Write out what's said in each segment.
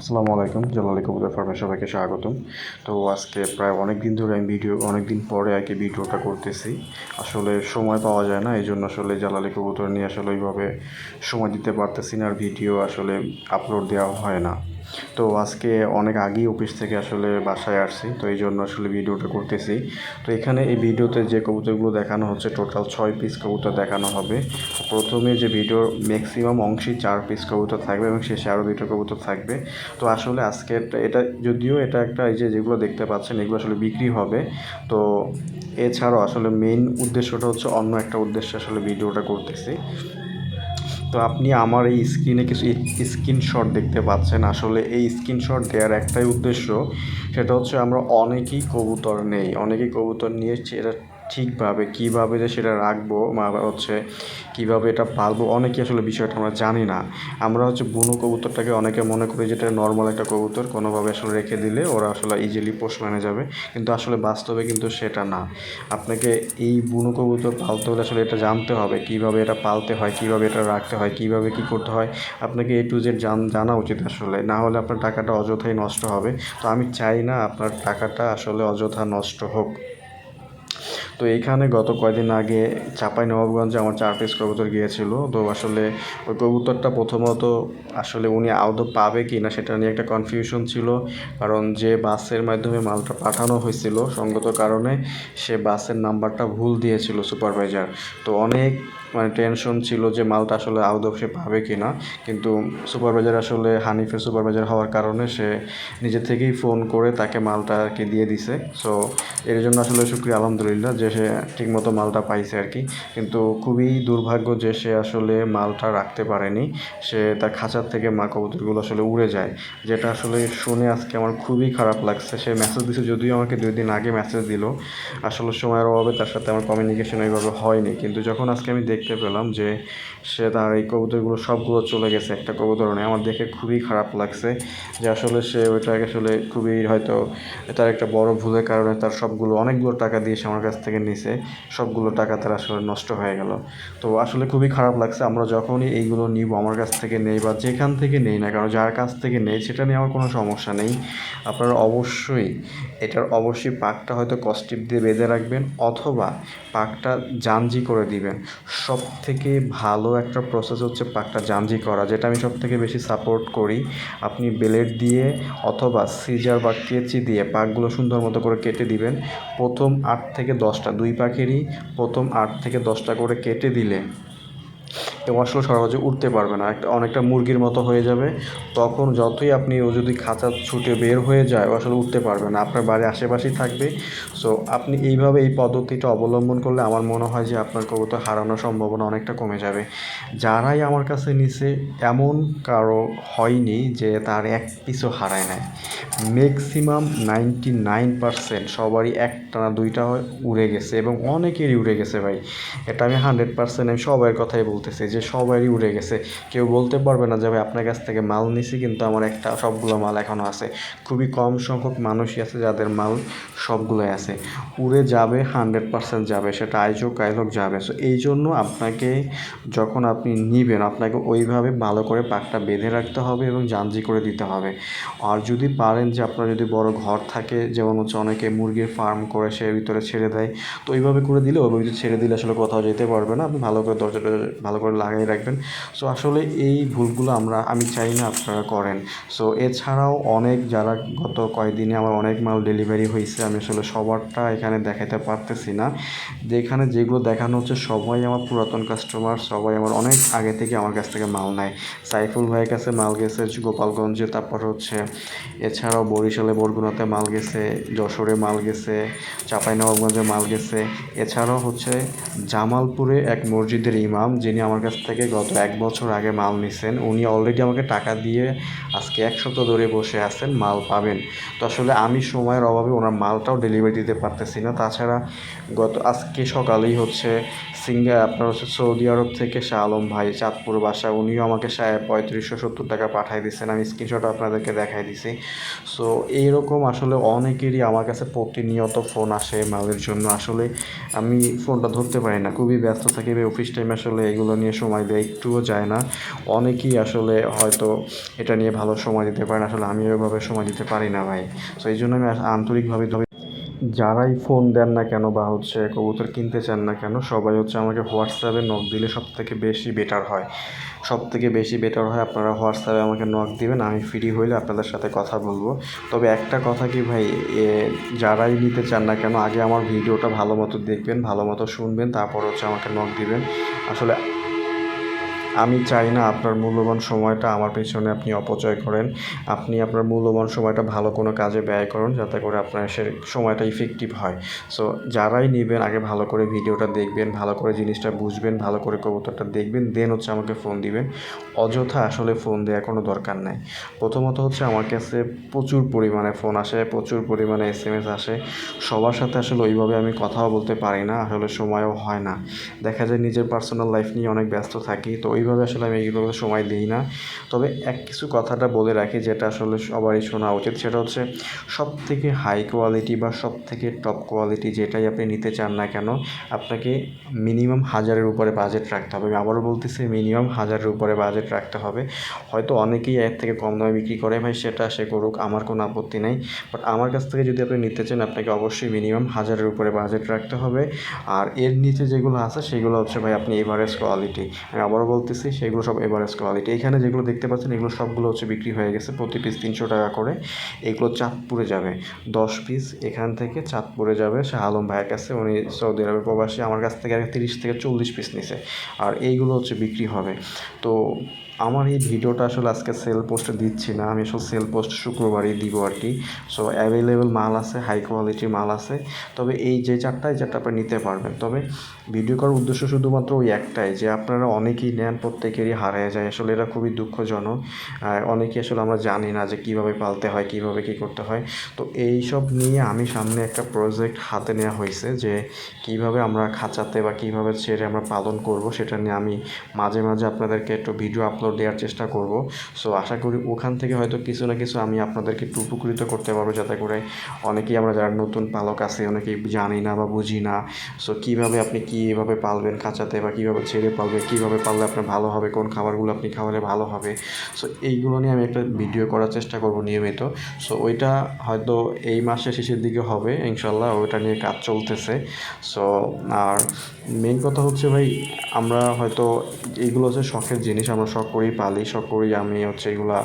আসসালামু আলাইকুম, জালালি কবুতর ফার্মে সবাইকে স্বাগতম। তো আজকে প্রায় অনেক দিন ধরে আমি অনেক দিন পরে আর কি ভিডিওটা করতেছি। আসলে সময় পাওয়া যায় না, এই জন্য আসলে জালালি কবুতর নিয়ে আসলে ওইভাবে সময় দিতে পারতেছি না, আর ভিডিও আসলে আপলোড দেওয়া হয় না। তো আজকে অনেক আগেই অফিস থেকে আসলে বাসায় আসছি, তো এই জন্য আসলে ভিডিওটা করতেছি। তো এখানে এই ভিডিওতে যে কবুতরগুলো দেখানো হচ্ছে টোটাল 6 পিস কবুতর দেখানো হবে। প্রথমে যে ভিডিওর ম্যাক্সিমাম অংশেই 4 পিস কবুতর থাকবে এবং শেষে আরও 2টা কবুতর থাকবে। তো আসলে আজকে এটা যদিও এটা একটা এই যে যেগুলো দেখতে পাচ্ছেন এগুলো আসলে বিক্রি হবে। তো এছাড়াও আসলে মেইন উদ্দেশ্যটা হচ্ছে অন্য একটা উদ্দেশ্যে আসলে ভিডিওটা করতেছি। তো আপনি আমার এই স্ক্রিনে কিছু স্ক্রিনশট দেখতে পাচ্ছেন। আসলে এই স্ক্রিনশট দেওয়ার একটাই উদ্দেশ্য, সেটা হচ্ছে আমরা অনেকেই কবুতর নিয়ে এটা ঠিকভাবে কীভাবে যে সেটা রাখবো বা হচ্ছে কীভাবে এটা পালবো, অনেকেই আসলে বিষয়টা আমরা জানি না। আমরা হচ্ছে বুনো কবুতরটাকে অনেকে মনে করি যেটা নর্মাল একটা কবুতর, কোনোভাবে আসলে রেখে দিলে ওরা আসলে ইজিলি পোষ মেনে যাবে, কিন্তু আসলে বাস্তবে কিন্তু সেটা না। আপনাকে এই বুনো কবুতর পালতে হলে আসলে এটা জানতে হবে কীভাবে এটা পালতে হয়, কীভাবে এটা রাখতে হয়, কীভাবে কী করতে হয়। আপনাকে A to Z জানা উচিত আসলে, না হলে আপনার টাকাটা অযথাই নষ্ট হবে। তো আমি চাই না আপনার টাকাটা আসলে অযথা নষ্ট হোক। তো এইখানে গত কয়দিন আগে চাঁপাইনবাবগঞ্জে আমার 4 পিস কবুতর গিয়েছিল। তো আসলে ওই কবুতরটা প্রথমত আসলে উনি আদৌ পাবে কি না সেটা নিয়ে একটা কনফিউশন ছিল, কারণ যে বাসের মাধ্যমে মালটা পাঠানো হয়েছিল সঙ্গত কারণে সে বাসের নাম্বারটা ভুল দিয়েছিল সুপারভাইজার। তো অনেক টেনশন ছিল যে মালটা আসলে আদৌ সে পাবে কি না, কিন্তু সুপারভাইজার আসলে হানিফের সুপারভাইজার হওয়ার কারণে সে নিজে থেকেই ফোন করে তাকে মালটা আর কি দিয়ে দিছে। সো এর জন্য আসলে শুকরিয়া আলহামদুলিল্লাহ যে সে ঠিকমতো মালটা পাইছে আর কি। কিন্তু খুবই দুর্ভাগ্য যে সে আসলে মালটা রাখতে পারেনি, সে তার খাঁচার থেকে মা কবুতরগুলো আসলে উড়ে যায়, যেটা আসলে শুনে আজকে আমার খুবই খারাপ লাগছে। সে মেসেজ দিছে, যদিও আমাকে 2 দিন আগে মেসেজ দিল, আসলে সময়ের অভাবে তার সাথে আমার কমিউনিকেশন এইভাবে হয়নি। কিন্তু যখন আজকে আমি দেখতে পেলাম যে সে তার এই কবুতরগুলো সবগুলো চলে গেছে, একটা কবুতর নেই, আমার দেখে খুবই খারাপ লাগছে যে আসলে সে ওইটাকে আসলে খুবই হয়তো তার একটা বড় ভুলের কারণে তার সবগুলো অনেকগুলো টাকা দিয়ে সে আমার কাছ থেকে নিছে, সবগুলো টাকা তার আসলে নষ্ট হয়ে গেল। তো আসলে খুবই খারাপ লাগছে। আমরা যখনই এইগুলো নিব, আমার কাছ থেকে নেই বা যেখান থেকে নেই না কারণ, যার কাছ থেকে নেই সেটা নিয়ে আমার কোনো সমস্যা নেই। আপনারা অবশ্যই পাকটা হয়তো কস্টিপ দিয়ে বেঁধে রাখবেন, অথবা পাকটা জাঞ্জি করে দিবেন। সব থেকে ভালো একটা প্রসেস হচ্ছে পাকটা জাঞ্জি করা, যেটা আমি সব থেকে বেশি সাপোর্ট করি। আপনি ব্লেড দিয়ে অথবা সিজার বা কেচি দিয়ে পাকগুলো সুন্দর মতো করে কেটে দিবেন। প্রথম 8 থেকে 10টা, 2 পাখিরই প্রথম 8 থেকে 10টা করে কেটে দিলে এবং আসলে সহজে উঠতে পারবে না, অনেকটা মুরগির মতো হয়ে যাবে। তখন যতই আপনি ও যদি খাঁচা ছুটে বের হয়ে যায়, ও আসলে উঠতে পারবে না, আপনার বাড়ির আশেপাশেই থাকবে। সো আপনি এইভাবে এই পদ্ধতিটা অবলম্বন করলে আমার মনে হয় যে আপনার কবুতর হারানোর সম্ভাবনা অনেকটা কমে যাবে। যারাই আমার কাছে নিছে এমন কারো হয়নি যে তার এক পিসও হারায় নেয়। ম্যাক্সিমাম 99% সবারই একটা না দুইটা উড়ে গেছে, এবং অনেকেরই উড়ে গেছে ভাই। এটা আমি 100% আমি সবার কথাই বলতেছি যে সবারই উড়ে গেছে। কেউ বলতে পারবে না যে ভাই আপনার কাছ থেকে মাল নিছি কিন্তু আমার সবগুলো মাল এখনও আছে। খুবই কম সংখ্যক মানুষই আছে যাদের মাল সবগুলোই আছে। উড়ে যাবে, 100% যাবে, সেটা আইজ হোক কাইল হোক যাবে। সো এই জন্য আপনাকে যখন আপনি নিবেন, আপনাকে ওইভাবে ভালো করে পাকটা বেঁধে রাখতে হবে এবং জাঞ্জি করে দিতে হবে। আর যদি পারেন যে আপনার যদি বড় ঘর থাকে, যেমন হচ্ছে অনেকে মুরগির ফার্ম করে সে ভিতরে ছেড়ে দেয়, তো ওইভাবে করে দিলে ওইভাবে ছেড়ে দিলে আসলে কোথাও যেতে পারবে না। আপনি ভালো করে দরজাটা ভালো করে লাগিয়ে রাখবেন। সো আসলে এই ভুলগুলো আমি চাই না আপনারা করেন। সো এছাড়াও অনেক যারা গত কয়েকদিনে আমার অনেক মাল ডেলিভারি হয়েছে, আমি আসলে সবারটা এখানে দেখাতে পারতেছি না। যেখানে যেগুলো দেখানো হচ্ছে সবাই আমার পুরাতন কাস্টমার, সবাই আমার অনেক আগে থেকে আমার কাছ থেকে মাল নেয়। সাইফুল ভাইয়ের কাছে মাল গেছে গোপালগঞ্জে, তারপর হচ্ছে এছাড়াও বরিশালে বরগুনাতে মাল গেছে, যশোরে মাল গেছে, চাঁপাইনবাবগঞ্জে মাল গেছে। এছাড়াও হচ্ছে জামালপুরে এক মসজিদের ইমাম, যিনি আমার কাছ থেকে গত 1 বছর আগে মাল নিছেন, উনি অলরেডি আমাকে টাকা দিয়ে আজকে 1 সপ্তাহ ধরে বসে আছেন মাল পাবেন। তো আসলে আমি সময়ের অভাবে ওনার মালটাও ডেলিভারি দিতে পারতেছি না। তাছাড়া আজকে সকালেই হচ্ছে আপনার হচ্ছে সৌদি আরব থেকে শাহ আলম ভাই, চাঁদপুর বাসা, উনিও আমাকে 3570 টাকা পাঠিয়ে দিচ্ছেন। আমি স্ক্রিনশট আপনাদেরকে দেখাই দিছি। সো এইরকম আসলে অনেকেরই আমার কাছে প্রতিনিয়ত ফোন আসে মালের জন্য। আসলে আমি ফোনটা ধরতে পারি না, খুবই ব্যস্ত থাকি ভাই। অফিস টাইমে আসলে এগুলো নিয়ে সময় দেয় একটুও যায় না। অনেকেই আসলে হয়তো এটা নিয়ে ভালো সময় দিতে পারে না, আসলে আমি ওইভাবে সময় দিতে পারি না ভাই। সো এই জন্য আমি আন্তরিকভাবে যারাই ফোন দেন না কেন বা হচ্ছে কবুতর কিনতে চান না কেন, সবাই হচ্ছে আমাকে হোয়াটসঅ্যাপে নক দিলে সবথেকে বেশি বেটার হয়। সবথেকে বেশি বেটার হয় আপনারা হোয়াটসঅ্যাপে আমাকে নক দিবেন, আমি ফ্রি হইলে আপনাদের সাথে কথা বলবো। তবে একটা কথা কি ভাই, যারাই নিতে চান না কেন আগে আমার ভিডিওটা ভালো মতো দেখবেন, ভালো মতো শুনবেন, তারপর হচ্ছে আমাকে নক দিবেন। আসলে আমি চাই না আপনার মূল্যবান সময়টা আমার পেছনে আপনি অপচয় করেন। আপনি আপনার মূল্যবান সময়টা ভালো কোনো কাজে ব্যয় করুন, যাতে করে আপনার সে সময়টা ইফেক্টিভ হয়। সো যারাই নেবেন আগে ভালো করে ভিডিওটা দেখবেন, ভালো করে জিনিসটা বুঝবেন, ভালো করে কবুতরটা দেখবেন, দেন হচ্ছে আমাকে ফোন দিবেন। অযথা আসলে ফোন দেওয়ার কোনো দরকার নাই। প্রথমত হচ্ছে আমার কাছে প্রচুর পরিমাণে ফোন আসে, প্রচুর পরিমাণে SMS আসে। সবার সাথে আসলে ওইভাবে আমি কথাও বলতে পারি না, আসলে সময়ও হয় না। দেখা যায় নিজের পার্সোনাল লাইফ নিয়ে অনেক ব্যস্ত থাকি, তো ওইভাবে আসলে আমি এইগুলোতে সময় দিই না। তবে কিছু কথাটা বলে রাখি যেটা আসলে সবারই শোনা উচিত, সেটা হচ্ছে সবথেকে হাই কোয়ালিটি বা সবথেকে টপ কোয়ালিটি যেটাই আপনি নিতে চান না কেন, আপনাকে মিনিমাম 1000-এর উপরে বাজেট রাখতে হবে। আমি আবারও বলতেছি, মিনিমাম 1000-এর উপরে বাজেট রাখতে হবে। হয়তো অনেকেই এর থেকে কম দামে বিক্রি করে, ভাই সেটা সে করুক, আমার কোনো আপত্তি নেই। বাট আমার কাছ থেকে যদি আপনি নিতে চান, আপনাকে অবশ্যই মিনিমাম 1000-এর উপরে বাজেট রাখতে হবে। আর এর নিচে যেগুলো আছে সেগুলো হচ্ছে ভাই আপনি এভারেজ কোয়ালিটি, আমি আবারও বলতেছি সেগুলো সব এভারেজ কোয়ালিটি। এখানে যেগুলো দেখতে পাচ্ছেন এগুলো সবগুলো হচ্ছে বিক্রি হয়ে গেছে, প্রতি পিস 300 টাকা করে। এগুলো চাঁদপুরে যাবে 10 পিস, এখান থেকে চাঁদপুরে যাবে শাহ আলম ভাইয়ের কাছে, উনি সৌদি আরবের প্রবাসী, আমার কাছ থেকে আগে 30 থেকে 40 পিস নিছে। আর এইগুলো হচ্ছে বিক্রি হবে। তো আমার এই ভিডিওটা আসলে আজকে সেল পোস্টে দিচ্ছি না, আমি আসলে সেল পোস্ট শুক্রবারই দিব আর কি। সো অ্যাভেলেবেল মাল আছে, হাই কোয়ালিটির মাল আছে। তবে এই যে চারটা আপনি নিতে পারবেন। তবে ভিডিও করার উদ্দেশ্য শুধুমাত্র ওই একটাই, যে আপনারা অনেকেই নেন, প্রত্যেকেরই হারিয়ে যায়, আসলে এটা খুবই দুঃখজনক। অনেকেই আসলে আমরা জানি না যে কীভাবে পালতে হয়, কীভাবে কী করতে হয়। তো এইসব নিয়ে আমি সামনে একটা প্রজেক্ট হাতে নেওয়া হয়েছে, যে কীভাবে আমরা খাঁচাতে বা কীভাবে ছেড়ে আমরা পালন করব, সেটা নিয়ে আমি মাঝে মাঝে আপনাদেরকে একটু ভিডিও আপলোড দেওয়ার চেষ্টা করব। সো আশা করি ওখান থেকে হয়তো কিছু না কিছু আমি আপনাদেরকে একটু উপকৃত করতে পারবো, যাতে করে অনেকেই আমরা যারা নতুন পালক আছে অনেকেই জানি না বা বুঝি না। সো কীভাবে আপনি কীভাবে পালবেন খাঁচাতে, বা কীভাবে ছেড়ে পালবেন, কীভাবে পাললে আপনার ভালো হবে, কোন খাবারগুলো আপনি খাওয়ালে ভালো হবে। সো এইগুলো নিয়ে আমি একটা ভিডিও করার চেষ্টা করব নিয়মিত। সো ওইটা হয়তো এই মাসের শেষের দিকে হবে ইনশাল্লাহ, ওইটা নিয়ে কাজ চলতেছে। সো আর মেন কথা হচ্ছে ভাই, আমরা হয়তো এইগুলো হচ্ছে শখের জিনিস, আমরা শখ করেই পালি, শখ করেই আমি হচ্ছে এগুলা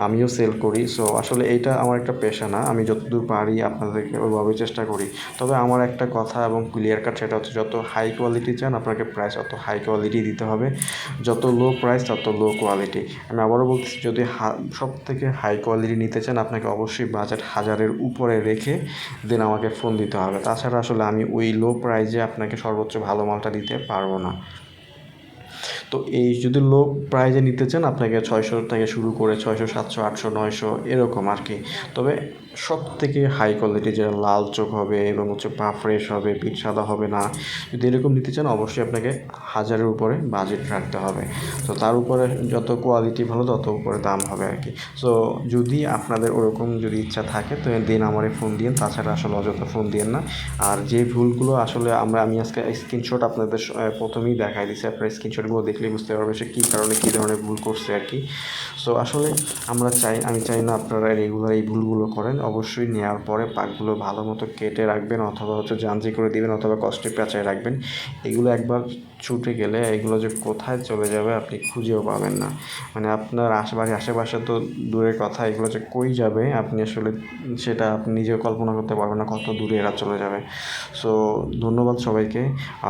আমিও সেল করি। সো আসলে এইটা আমার একটা পেশা না, আমি যতদূর পারি আপনাদেরকে ওইভাবে চেষ্টা করি। তবে আমার একটা কথা এবং ক্লিয়ার কাট, সেটা হচ্ছে যত হাই কোয়ালিটি চান আপনাকে প্রাইস অত হাই কোয়ালিটি দিতে হবে, যত লো প্রাইস তত লো কোয়ালিটি। আমি আবারও বলতেছি, যদি সব থেকে হাই কোয়ালিটি নিতে চান আপনাকে অবশ্যই বাজেট 1000-এর উপরে রেখে দেন আমাকে ফোন দিতে হবে। তাছাড়া আসলে আমি ওই লো প্রাইসে আপনাকে সর্বোচ্চ ভালো মালটা দিতে পারবো না। তো এই যদি লো প্রাইজে নিতে চান, আপনাকে 600 থেকে শুরু করে 600, 700, 800, 900 এরকম আর কি। তবে সব থেকে হাই কোয়ালিটি, যেটা লাল চোখ হবে এবং হচ্ছে পা ফ্রেশ হবে, পিঠ সাদা হবে না, যদি এরকম নিতে চান অবশ্যই আপনাকে 1000-এর উপরে বাজেট রাখতে হবে। তো তার উপরে যত কোয়ালিটি ভালো তত উপরে দাম হবে আর কি। সো যদি আপনাদের ওরকম যদি ইচ্ছা থাকে তো দিন আমারে ফোন দিন, তাছাড়া আসলে অযথা ফোন দিন না। আর যে ভুলগুলো আসলে আমি আজকে স্ক্রিনশট আপনাদের প্রথমেই দেখাই দিচ্ছি, আপনার স্ক্রিনশটগুলো দেখলেই বুঝতে পারবে সে কী কারণে কী ধরনের ভুল করছে আর কি। সো আসলে আমি চাই না আপনারা রেগুলার এই ভুলগুলো করেন। অবশ্যই নেওয়ার পরে পাকগুলো ভালো মতো কেটে রাখবেন, অথবা হচ্ছে জানজি করে দিবেন, অথবা কষ্টে পেঁচায় রাখবেন। এগুলো একবার ছুটে গেলে এগুলো যে কোথায় চলে যাবে আপনি খুঁজেও পাবেন না। মানে আপনার আশেপাশে তো দূরের কথা, এগুলো যে কই যাবে আপনি আসলে সেটা আপনি নিজেও কল্পনা করতে পারবেন না, কত দূরে এরা চলে যাবে। সো ধন্যবাদ সবাইকে।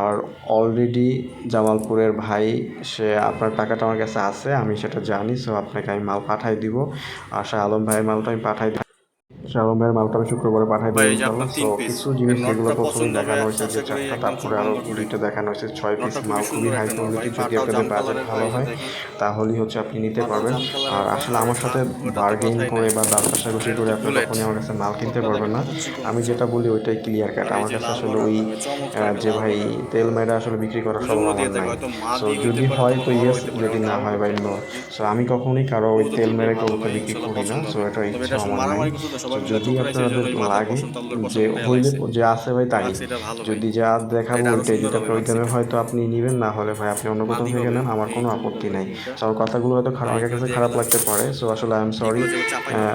আর অলরেডি জামালপুরের ভাই, সে আপনার টাকাটা আমার কাছে আছে, আমি সেটা জানি। সো আপনাকে আমি মাল পাঠাই দিব, আর শাহ আলম ভাইয়ের মালটা আমি পাঠাই দিব। মিস্টার আলম ভাইয়ের মালটা আমি শুক্রবারে পাঠাই ভাই দেবো এই যে ইনশাল্লাহ। আপনার সো 3 পিস কিছু জিনিস এর যেগুলো নটটা প্রথমেই পছন্দ ভাই দেখানো হয়েছে একদম যে থেকে 4টা, একদম তারপরে সুন্দর আরও মতো রেডি। 2টা দেখানো হয়েছে 6 পিস নটটা মাল, খুবই খুবই সুন্দর হাই একটা নট ভাই, কোয়ালিটি। যদি পাটাও আপনাদের জাম বাজেট কালারের ভালো ভাই, এই যে হয় দেখেন তাহলেই হচ্ছে আপনি নিতে পাটাও পারবেন। জাম আর কালারের করা, আসলে আর আমার সাথে ওটা তো বার্গেইন কথাই করে নাই। বা দাম কষাকষি এটা করে তো আপনি বুলেট, কখনই আমার কাছে মাল কিনতে নটটা পারবেন দেখেন না। কত চিকন আমি যেটা বলি ওইটাই ক্লিয়ার কাট। আর এই আমার যে কাছে লাল আসলে ওই বর্ডারটা ভাই চমৎকার একটা যে লাল ভাই বর্ডার। তেল মেয়েরা আসলে বিক্রি করার দুজন স্বভাব দিয়ে আমার থাকে নাই। হয়তো মা সো দিয়ে হইতে যদি পারে, হয় তোমার তো নরও ইয়েস, হইতে পারে, যদি ওইটা না হয় আলাদা ভাই ব্যাপার নো। আর কি। সো আমি কখনোই কারো ওই কবুতর তেল দুইটাই মেরে ভালো কবুতর ভাই, বিক্রি ইনশাল্লাহ করি না। পছন্দ সো হবে। এটা তবে এটা ইচ্ছা আসলে আমার নাই। মারামারি করছে তো সো সবাই মিলে যদি ধরে লাইছে, এই আপনাদের জন্য ওই মাথার লাগে, পশম তালগুলোর যে পশম উঠে হইলে লাইছে। যে আছে ভাই তাই, মাক্সিটা ভালো ভাই, যদি যা দেখাবো এটা আরো ওইটাই, সুন্দর যদি হবে আপনার ওই দামে মাক্সিটা। হয়তো আপনি নেবেন, না হলে ভাই আপনি অন্য কোথাও মাদি থেকে হবে নেন, আমার এই কোনো কবুতর আপত্তি নাই। দেখেন দুইটা সো আমার কথাগুলো হয়তো ভাই, আমার এখানে কাছে দিয়ে খারাপ গেলাম। লাগতে পারে। সো আসলে আই এম সরি। এগুলো যেমন চাপাই দেবো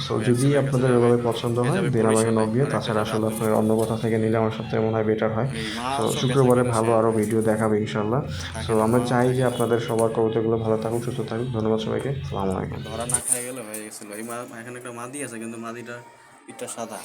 সো ওই এক যদি ছেলের কাছে আপনাদের যাবে, এভাবে পছন্দ এই হয় যাবে দেন আমাকে বরিশালে, নক দিয়ে। আর একটা তাছাড়া যাবে আসলে আপনার আবুলিতে। অন্য কোথাও থেকে নিলে আমার সবথেকে মনে হয় বেটার হয়। এই সো মাল সব বেচা শুক্রবারে কিনা ভালো শেষ, আরও ভিডিও দেখাবে ইনশাল্লাহ। সো থাকে না আমরা মাল, চাই যে থাকে না। আপনাদের সবার কবুতরগুলো ভালো থাকুক, সুস্থ থাকুক। ধন্যবাদ সবাইকে। আসসালামু আলাইকুম। ধরা না খাই গেলে হয়ে গেছিল। এই মা এখানে একটা মাদি আছে, কিন্তু মাদিটা পিঠটা সাদা।